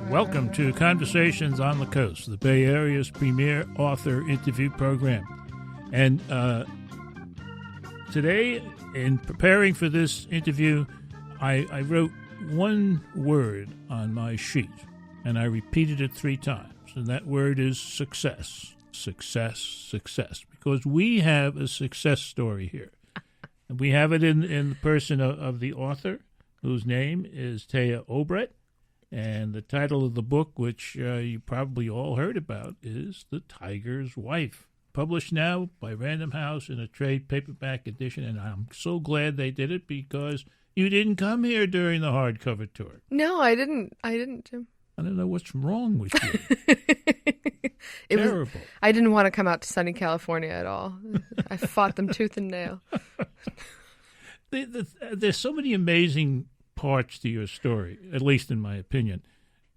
Welcome to Conversations on the Coast, the Bay Area's premier author interview program. And today, in preparing for this interview, I wrote one word on my sheet, and I repeated it 3 times. And that word is success, success, success, because we have a success story here. And we have it in the person of the author, whose name is Tea Obreht. And the title of the book, which you probably all heard about, is The Tiger's Wife, published now by Random House in a trade paperback edition. And I'm so glad they did it because you didn't come here during the hardcover tour. No, I didn't, Jim. I don't know what's wrong with you. Terrible. I didn't want to come out to sunny California at all. I fought them tooth and nail. There's so many amazing parts to your story, at least in my opinion.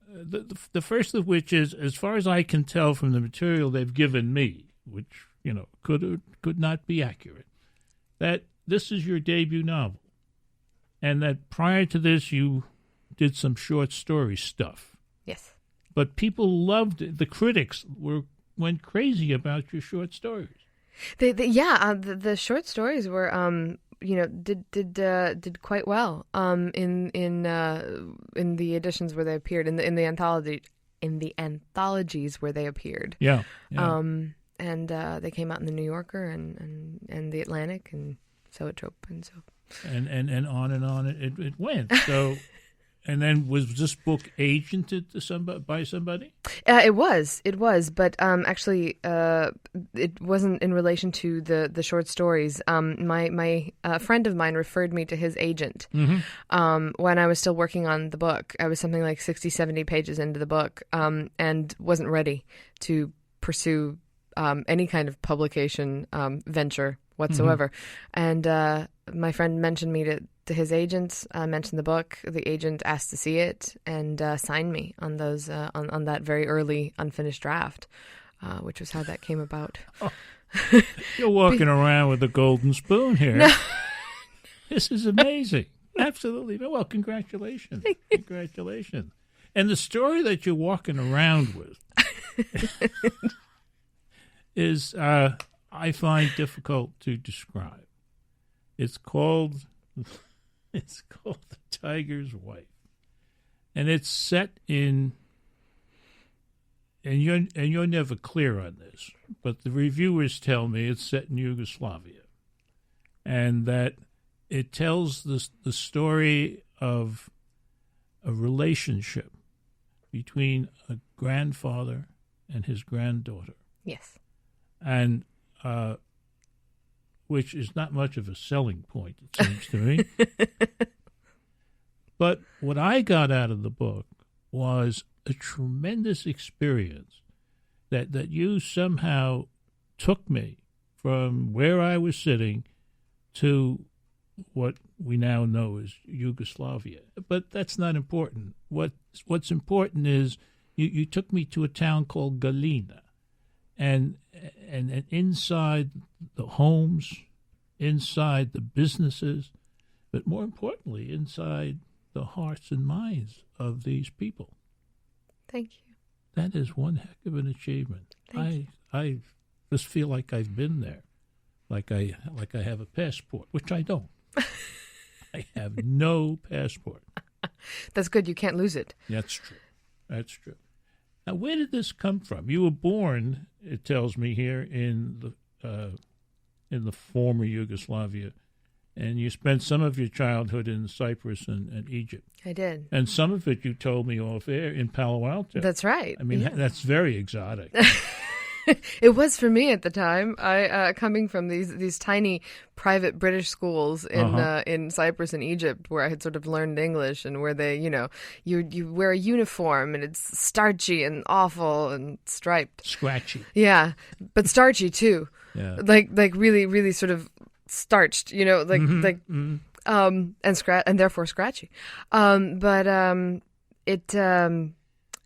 The first of which is, as far as I can tell from the material they've given me, which, could not be accurate, that this is your debut novel, and that prior to this you did some short story stuff. Yes. But people loved it. The critics went crazy about your short stories. The short stories were did quite well in the editions where they appeared, in the anthologies where they appeared. Yeah. And they came out in the New Yorker and the Atlantic and Zoetrope and so and on it went. So. And then was this book agented to by somebody? It was, but actually, it wasn't in relation to the short stories. My friend of mine referred me to his agent when I was still working on the book. I was something like 60, 70 pages into the book and wasn't ready to pursue any kind of publication venture whatsoever. And my friend mentioned me to his agent, mentioned the book. The agent asked to see it and signed me on those on that very early unfinished draft, which was how that came about. Oh, you're walking around with a golden spoon here. No. This is amazing. Absolutely. Well, congratulations. Congratulations. And the story that you're walking around with is, I find difficult to describe. It's called The Tiger's Wife, and it's set in. And you're never clear on this, but the reviewers tell me it's set in Yugoslavia, and that it tells the story of a relationship between a grandfather and his granddaughter. Yes, and which is not much of a selling point, it seems to me. But what I got out of the book was a tremendous experience that you somehow took me from where I was sitting to what we now know as Yugoslavia. But that's not important. What's important is you took me to a town called Galina. And inside the homes, inside the businesses, but more importantly, inside the hearts and minds of these people. Thank you. That is one heck of an achievement. I just feel like I've been there, like I have a passport, which I don't. I have no passport. That's good. You can't lose it. That's true. Now, where did this come from? You were born, it tells me here, in the former Yugoslavia, and you spent some of your childhood in Cyprus and Egypt. I did. And some of it, you told me off air, in Palo Alto. That's right. I mean, that's very exotic. It was for me at the time. I coming from these tiny private British schools in Cyprus and Egypt, where I had sort of learned English, and where they, you wear a uniform and it's starchy and awful and striped, scratchy. Yeah, but starchy too. Yeah, like really, really sort of starched. And therefore scratchy.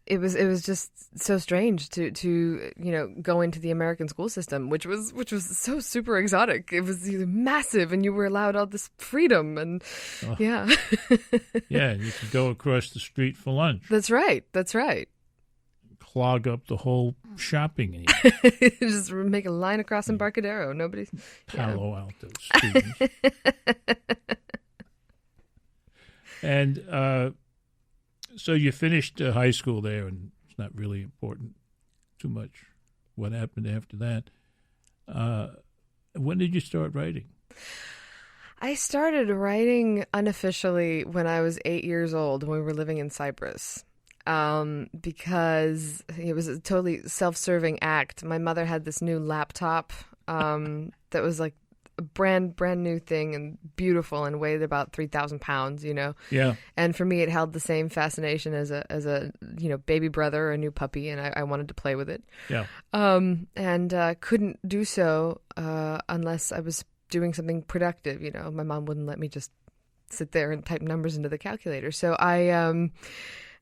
it was just so strange to go into the American school system, which was so super exotic. It was massive, and you were allowed all this freedom, and yeah. Yeah, you could go across the street for lunch. That's right. Clog up the whole shopping area. Just make a line across Embarcadero. Nobody's Palo Alto students. And so you finished high school there, and it's not really important too much what happened after that. When did you start writing? I started writing unofficially when I was 8 years old, when we were living in Cyprus, because it was a totally self-serving act. My mother had this new laptop that was like a brand new thing and beautiful and weighed about 3,000 pounds, Yeah. And for me, it held the same fascination as a baby brother or a new puppy, and I wanted to play with it. Yeah. And couldn't do so unless I was doing something productive. My mom wouldn't let me just sit there and type numbers into the calculator. So I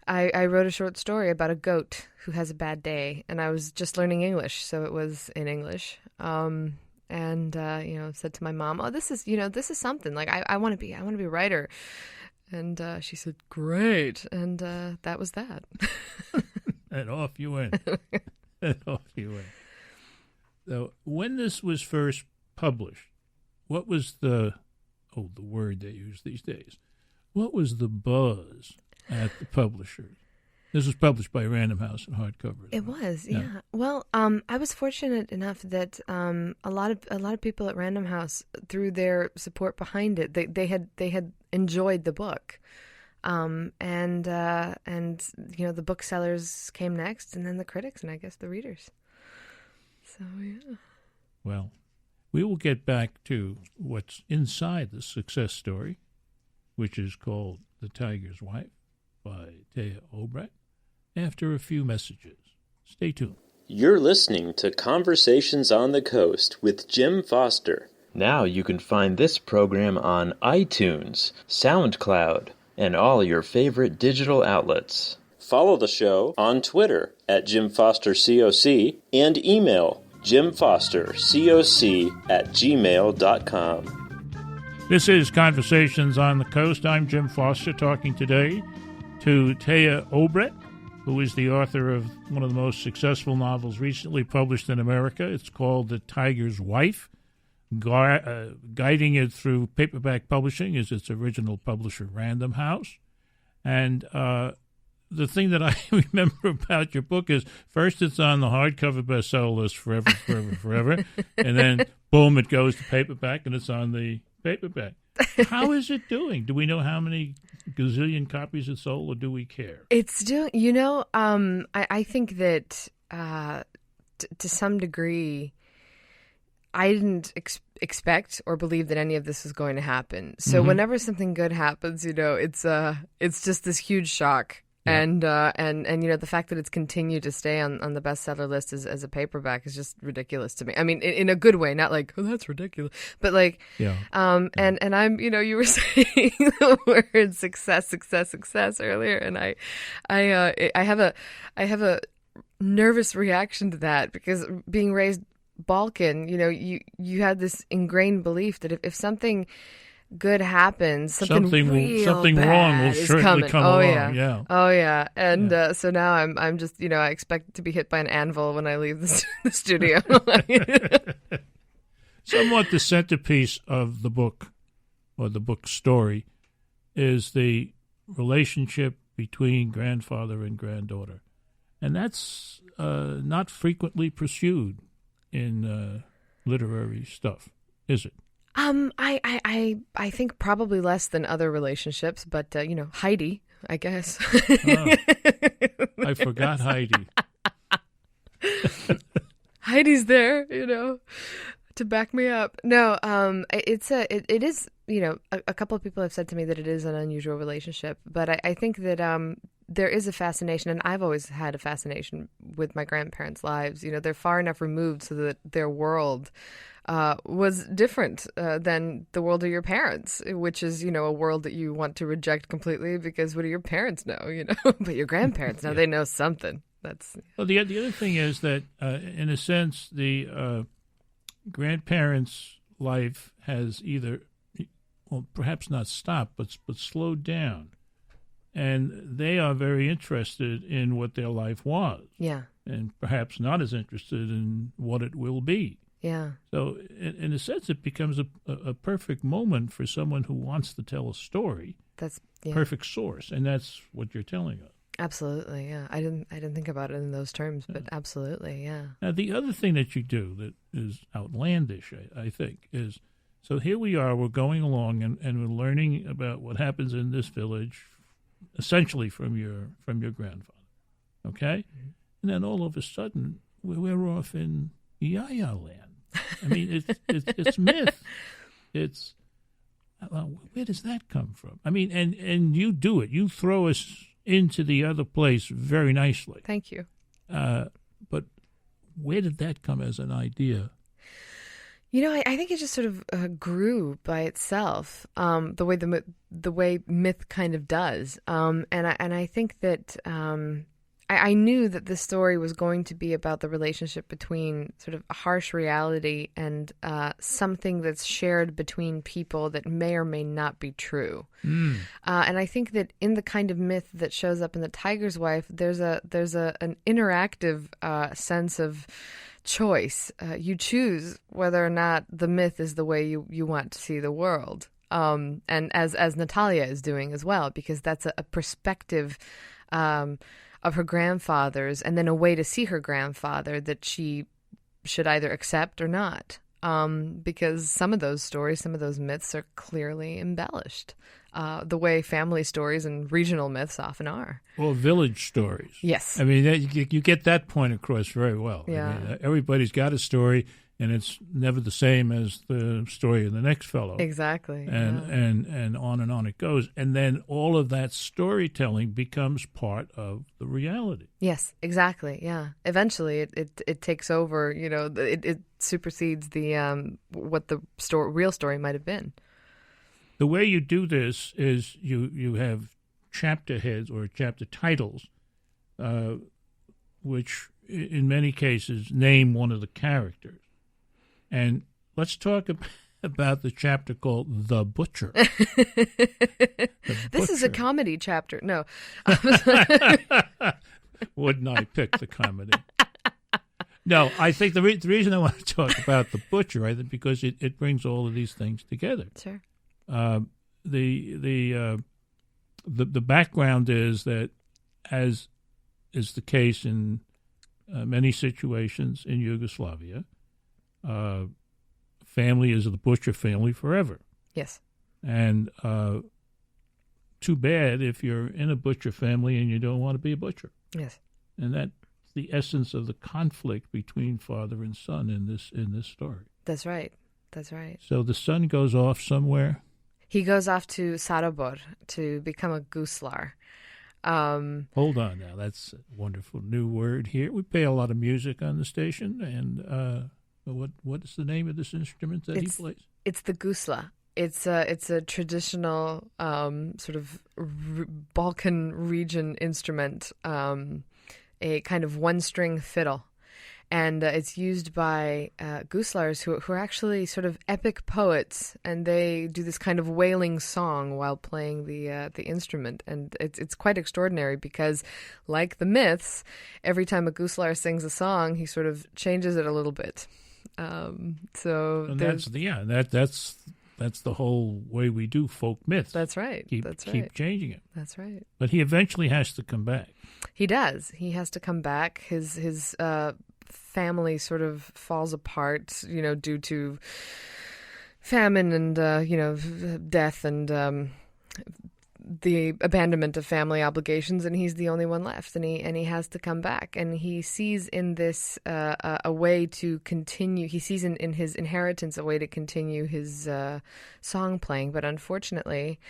wrote a short story about a goat who has a bad day, and I was just learning English, so it was in English. And said to my mom, "Oh, this is something. Like I want to be a writer." And she said, "Great." And that was that. And off you went. So when this was first published, what was the word they use these days? What was the buzz at the publishers? This was published by Random House in hardcover. It was, yeah. Well, I was fortunate enough that a lot of people at Random House, through their support behind it, they had enjoyed the book, and the booksellers came next, and then the critics, and I guess the readers. So yeah. Well, we will get back to what's inside the success story, which is called "The Tiger's Wife" by Tea Obreht, after a few messages. Stay tuned. You're listening to Conversations on the Coast with Jim Foster. Now you can find this program on iTunes, SoundCloud, and all your favorite digital outlets. Follow the show on Twitter at JimFosterCoc and email JimFosterCoc@gmail.com. This is Conversations on the Coast. I'm Jim Foster, talking today to Tea Obreht, who is the author of one of the most successful novels recently published in America. It's called The Tiger's Wife. Guiding it through paperback publishing is its original publisher, Random House. And the thing that I remember about your book is, first it's on the hardcover bestseller list forever. And then, boom, it goes to paperback, and it's on the paperback. How is it doing? Do we know how many gazillion copies it sold, or do we care? It's doing, I think that to some degree, I didn't expect or believe that any of this was going to happen. So whenever something good happens, it's just this huge shock. Yeah. And the fact that it's continued to stay on the bestseller list as a paperback is just ridiculous to me. I mean, in a good way, not like, oh, that's ridiculous, but like, and I'm, you were saying the word success earlier, and I have a nervous reaction to that, because being raised Balkan, you had this ingrained belief that if something good happens, something wrong will certainly come along. Yeah. And so now I'm just, I expect to be hit by an anvil when I leave the studio. Somewhat the centerpiece of the book, or the book story, is the relationship between grandfather and granddaughter. And that's not frequently pursued in literary stuff, is it? I think probably less than other relationships, but Heidi, I guess. I forgot Heidi. Heidi's there, to back me up. No, it is, a couple of people have said to me that it is an unusual relationship, but I think that there is a fascination, and I've always had a fascination with my grandparents' lives. They're far enough removed so that their world was different than the world of your parents, which is, a world that you want to reject completely because what do your parents know, But your grandparents know, they know something. Well, the other thing is that, in a sense, the grandparents' life has either, well, perhaps not stopped, but slowed down. And they are very interested in what their life was. Yeah. And perhaps not as interested in what it will be. Yeah. So, in a sense, it becomes a perfect moment for someone who wants to tell a story. Perfect source, and that's what you're telling us. Absolutely, yeah. I didn't think about it in those terms, but absolutely, yeah. Now, the other thing that you do that is outlandish, I think, is so here we are, we're going along, and we're learning about what happens in this village, essentially from your grandfather, okay? Mm-hmm. And then all of a sudden, we're off in Yaya land. I mean, it's myth. It's where does that come from? I mean, and you do it. You throw us into the other place very nicely. Thank you. But where did that come as an idea? I think it just sort of grew by itself, the way myth kind of does, and I think that. I knew that this story was going to be about the relationship between sort of a harsh reality and something that's shared between people that may or may not be true. And I think that in the kind of myth that shows up in The Tiger's Wife, there's an interactive sense of choice. You choose whether or not the myth is the way you want to see the world. And as Natalia is doing as well, because that's a perspective of her grandfather's, and then a way to see her grandfather that she should either accept or not. Because some of those stories, some of those myths are clearly embellished, the way family stories and regional myths often are. Or village stories. Yes. I mean, you get that point across very well. Yeah. I mean, everybody's got a story, and it's never the same as the story of the next fellow. Exactly. And on it goes. And then all of that storytelling becomes part of the reality. Yes, exactly. Yeah. Eventually it takes over, it supersedes the what the real story might have been. The way you do this is you have chapter heads or chapter titles, which in many cases name one of the characters. And let's talk about the chapter called The Butcher. This is a comedy chapter. No. Wouldn't I pick the comedy? No, I think the reason I want to talk about The Butcher, I think, because it brings all of these things together. Sure. The background is that, as is the case in many situations in Yugoslavia, family is the butcher family forever. Yes. And too bad if you're in a butcher family and you don't want to be a butcher. Yes. And that's the essence of the conflict between father and son in this story. That's right. That's right. So the son goes off somewhere. He goes off to Sarabor to become a guslar. Hold on now. That's a wonderful new word here. We play a lot of music on the station, and what is the name of this instrument that he plays? It's the gusla. It's a traditional sort of Balkan region instrument, a kind of one-string fiddle. And it's used by guslars who are actually sort of epic poets, and they do this kind of wailing song while playing the instrument. And it's quite extraordinary because, like the myths, every time a guslar sings a song, he sort of changes it a little bit. So that's the whole way we do folk myths. That's right. Keep changing it. That's right. But he eventually has to come back. He does. He has to come back. His family sort of falls apart, due to famine and death and the abandonment of family obligations, and he's the only one left, and he has to come back, and he sees in this a way to continue. He sees in his inheritance a way to continue his song playing, but unfortunately,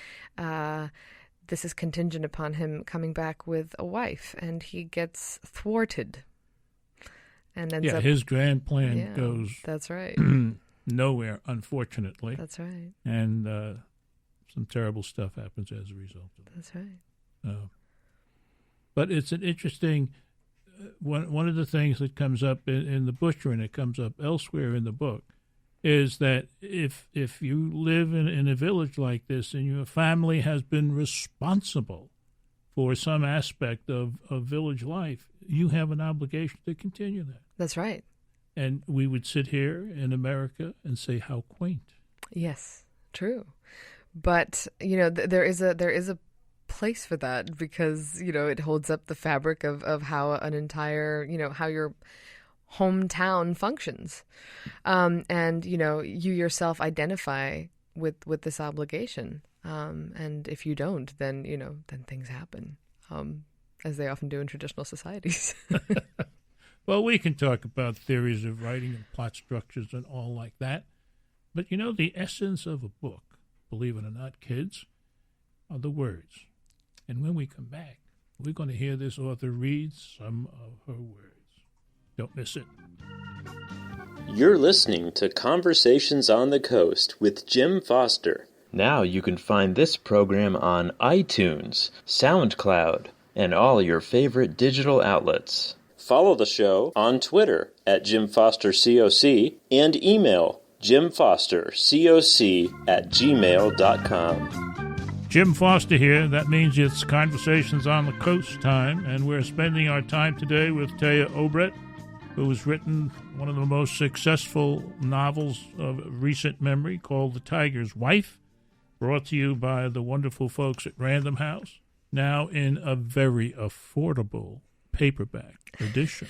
this is contingent upon him coming back with a wife, and he gets thwarted. And ends up, his grand plan goes. That's right. Nowhere, unfortunately. That's right. And some terrible stuff happens as a result of it. That's right. But it's an interesting. One of the things that comes up in the butcher, and it comes up elsewhere in the book, is that if you live in a village like this and your family has been responsible for some aspect of village life, you have an obligation to continue that. That's right. And we would sit here in America and say, how quaint. Yes, true. But, there is a place for that because, it holds up the fabric of how an entire, how your hometown functions. And, you yourself identify with this obligation. And if you don't, then, then things happen, as they often do in traditional societies. Well, we can talk about theories of writing and plot structures and all like that. But, the essence of a book, believe it or not, kids, are the words. And when we come back, we're going to hear this author read some of her words. Don't miss it. You're listening to Conversations on the Coast with Jim Foster. Now you can find this program on iTunes, SoundCloud, and all your favorite digital outlets. Follow the show on Twitter at JimFosterCoc and email jimfostercoc@gmail.com. Jim Foster here. That means it's Conversations on the Coast time, and we're spending our time today with Tea Obreht, who has written one of the most successful novels of recent memory called The Tiger's Wife, brought to you by the wonderful folks at Random House, now in a very affordable paperback edition.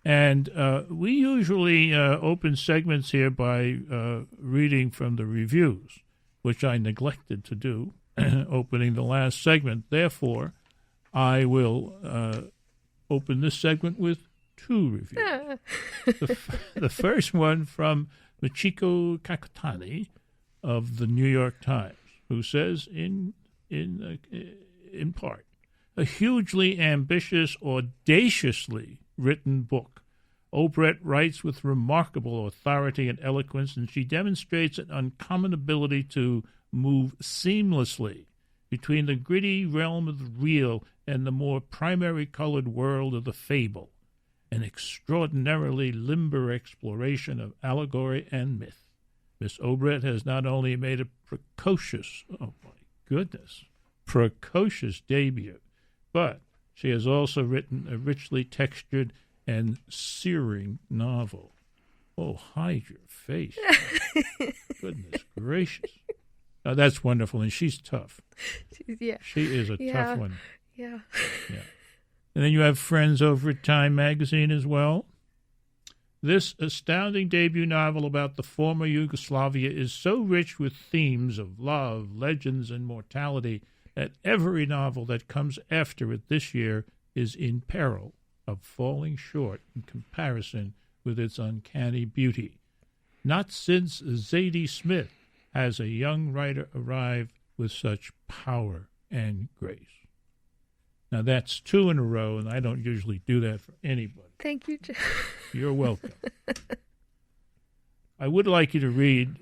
And we usually open segments here by reading from the reviews, which I neglected to do, opening the last segment. Therefore, I will open this segment with two reviews. The first one from Michiko Kakutani of the New York Times, who says, in part, a hugely ambitious, audaciously written book. Obreht writes with remarkable authority and eloquence, and she demonstrates an uncommon ability to move seamlessly between the gritty realm of the real and the more primary colored world of the fable, an extraordinarily limber exploration of allegory and myth. Miss Obreht has not only made a precocious debut, but she has also written a richly textured and searing novel. Oh, hide your face. Goodness gracious. Now, that's wonderful, and she's tough. She is a tough one. Yeah. And then you have friends over at Time Magazine as well. This astounding debut novel about the former Yugoslavia is so rich with themes of love, legends, and mortality that every novel that comes after it this year is in peril of falling short in comparison with its uncanny beauty. Not since Zadie Smith has a young writer arrived with such power and grace. Now, that's two in a row, and I don't usually do that for anybody. Thank you, Jim. You're welcome. I would like you to read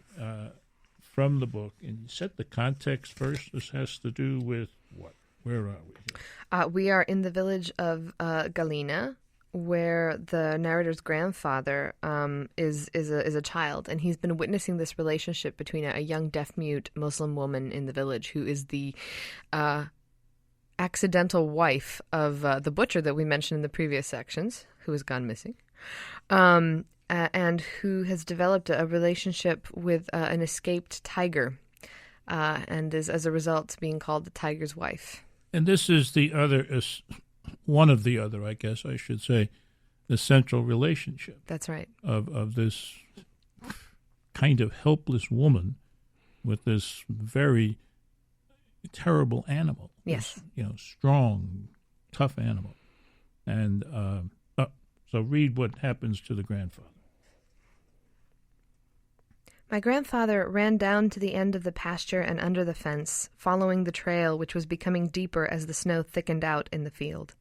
from the book and set the context first. This has to do with what? Where are we here? We are in the village of Galina, where the narrator's grandfather is a child, and he's been witnessing this relationship between a young deaf-mute Muslim woman in the village who is the accidental wife of the butcher that we mentioned in the previous sections, who has gone missing, and who has developed a relationship with an escaped tiger, and is, as a result, being called the tiger's wife. And this is the other, one of the other, I guess I should say, the central relationship. That's right. Of this kind of helpless woman with this very terrible animal. Yes. This, strong, tough animal. And so read what happens to the grandfather. My grandfather ran down to the end of the pasture and under the fence, following the trail which was becoming deeper as the snow thickened out in the field.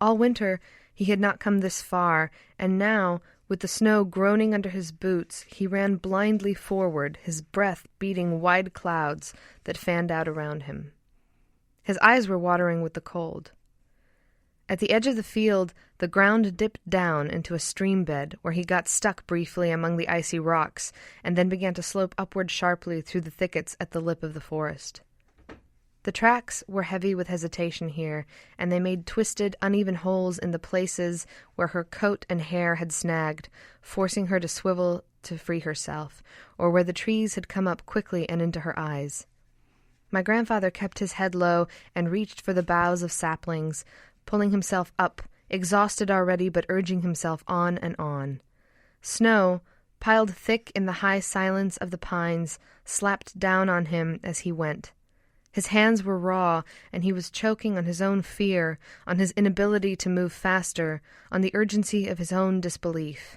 All winter he had not come this far, and now, with the snow groaning under his boots, he ran blindly forward, his breath beating wide clouds that fanned out around him. His eyes were watering with the cold. At the edge of the field, the ground dipped down into a stream bed where he got stuck briefly among the icy rocks and then began to slope upward sharply through the thickets at the lip of the forest. The tracks were heavy with hesitation here, and they made twisted, uneven holes in the places where her coat and hair had snagged, forcing her to swivel to free herself, or where the trees had come up quickly and into her eyes. My grandfather kept his head low and reached for the boughs of saplings, pulling himself up, exhausted already but urging himself on and on. Snow, piled thick in the high silence of the pines, slapped down on him as he went. His hands were raw, and he was choking on his own fear, on his inability to move faster, on the urgency of his own disbelief.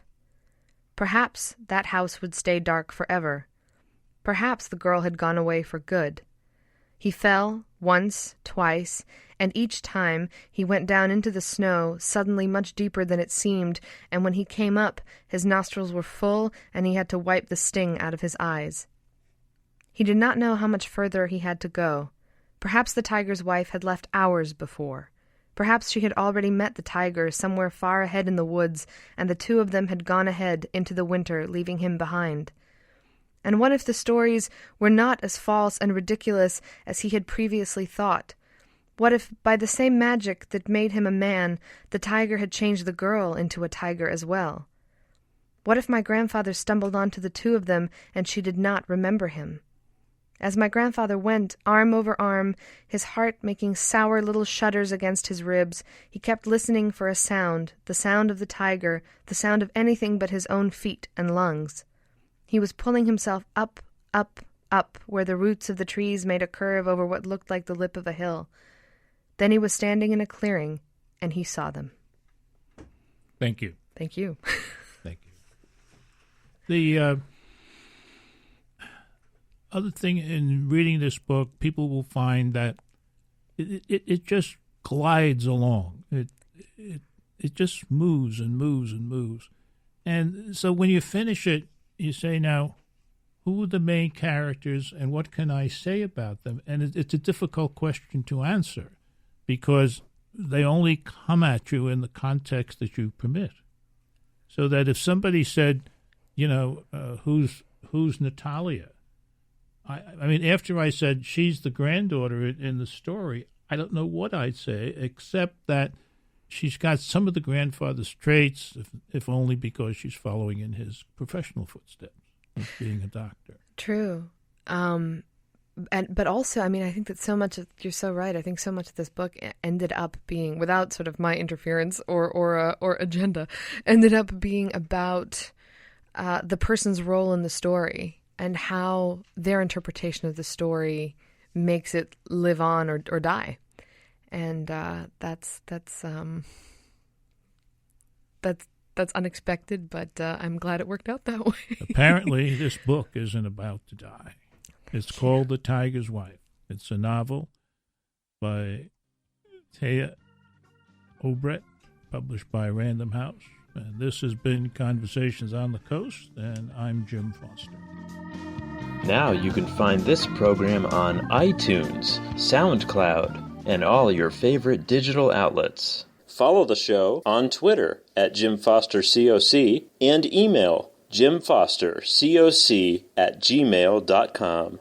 Perhaps that house would stay dark forever. Perhaps the girl had gone away for good. He fell, once, twice, and each time he went down into the snow, suddenly much deeper than it seemed, and when he came up, his nostrils were full, and he had to wipe the sting out of his eyes. He did not know how much further he had to go. Perhaps the tiger's wife had left hours before. Perhaps she had already met the tiger somewhere far ahead in the woods, and the two of them had gone ahead into the winter, leaving him behind. And what if the stories were not as false and ridiculous as he had previously thought? What if, by the same magic that made him a man, the tiger had changed the girl into a tiger as well? What if my grandfather stumbled onto the two of them, and she did not remember him? As my grandfather went, arm over arm, his heart making sour little shudders against his ribs, he kept listening for a sound, the sound of the tiger, the sound of anything but his own feet and lungs. He was pulling himself up, up, up, where the roots of the trees made a curve over what looked like the lip of a hill. Then he was standing in a clearing, and he saw them. Thank you. Thank you. Thank you. The other thing in reading this book, people will find that it just glides along. It just moves and moves and moves. And so when you finish it, you say, now, who are the main characters and what can I say about them? And it's a difficult question to answer because they only come at you in the context that you permit. So that if somebody said, who's Natalia? I mean, after I said she's the granddaughter in the story, I don't know what I'd say except that she's got some of the grandfather's traits, if only because she's following in his professional footsteps, being a doctor. True. But also, I mean, I think that so much of, you're so right, I think so much of this book ended up being, without sort of my interference or agenda, ended up being about the person's role in the story and how their interpretation of the story makes it live on or die. And that's unexpected, but I'm glad it worked out that way. Apparently, this book isn't about to die. It's called The Tiger's Wife. It's a novel by Tea Obreht, published by Random House. And this has been Conversations on the Coast, and I'm Jim Foster. Now you can find this program on iTunes, SoundCloud, and all your favorite digital outlets. Follow the show on Twitter at Jim Foster COC and email jimfostercoc@gmail.com.